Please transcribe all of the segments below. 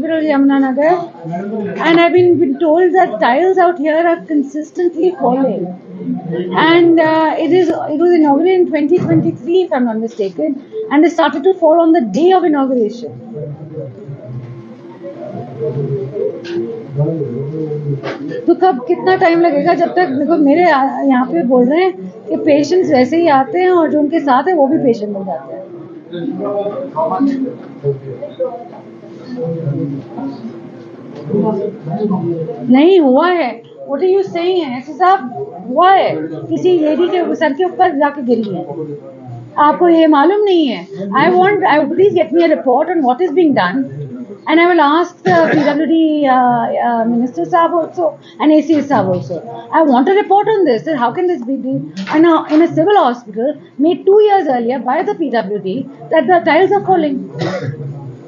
Hospital, Yamunanagar, and I've been told that tiles out here are consistently falling. And it was inaugurated in 2023, if I'm not mistaken, and they started to fall on the day of inauguration. तो कब कितना time लगेगा जब तक देखो मेरे यहाँ पे बोल रहे हैं कि पेशेंट्स वैसे ही आते हैं और जो उनके साथ है वो भी पेशेंट बन जाते हैं. नहीं हुआ है. What are you saying? ऐसे साहब हुआ है, किसी लेडी के सर के ऊपर जाके गिरी है. आपको ये मालूम नहीं है. I please get me a report on what is being done, and I will ask the PWD Minister Saab also and ACS Saab also. I want a report on this. How can this be in a civil hospital made 2 years earlier by the PWD that the tiles are falling?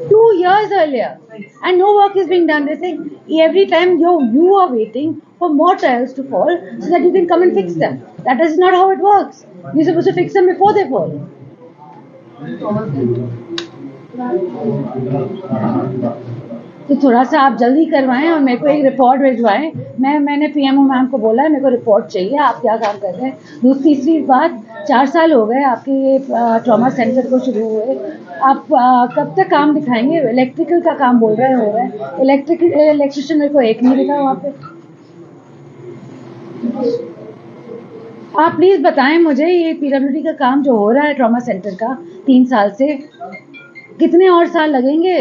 2 years earlier, and no work is being done. They say every time you are waiting for more tiles to fall so that you can come and fix them. That is not how it works. You're supposed to fix them before they fall. तो थोड़ा सा आप जल्दी करवाएं और मेरे को एक रिपोर्ट भिजवाएं. मैंने पीएमओ मैम को बोला है मेरे को रिपोर्ट चाहिए. आप क्या काम कर रहे हैं? तीसरी बात, 4 साल हो गए आपके ये ट्रॉमा सेंटर को शुरू हुए. आप कब तक काम दिखाएंगे? इलेक्ट्रिकल का काम बोल रहे हो रहा है. इलेक्ट्रिशियन मेरे को एक नहीं दिखा वहाँ पे. आप प्लीज बताएं मुझे ये पीडब्ल्यूडी का काम जो हो रहा है ट्रॉमा सेंटर का 3 साल से, कितने और साल लगेंगे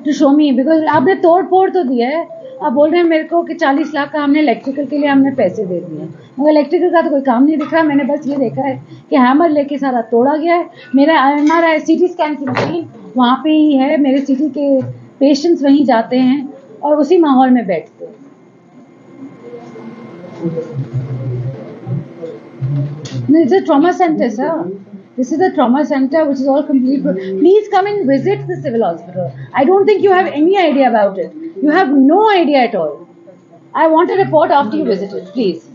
टू शो मी? बिकॉज आपने तोड़ फोड़ तो दिया है. आप बोल रहे हैं मेरे को कि 40 लाख का हमने इलेक्ट्रिकल के लिए हमने पैसे दे दिए, मगर इलेक्ट्रिकल का तो कोई काम नहीं दिख रहा. मैंने बस ये देखा है कि हैमर लेके सारा तोड़ा गया है. मेरा MRI CT स्कैन की मशीन वहाँ पे ही है. मेरे CT के पेशेंट्स वहीं जाते हैं और उसी माहौल में बैठते हैं. It's a trauma center, sir. This is a trauma center which is all complete. Please come and visit the civil hospital. I don't think you have any idea about it. You have no idea at all. I want a report after you visit it, please.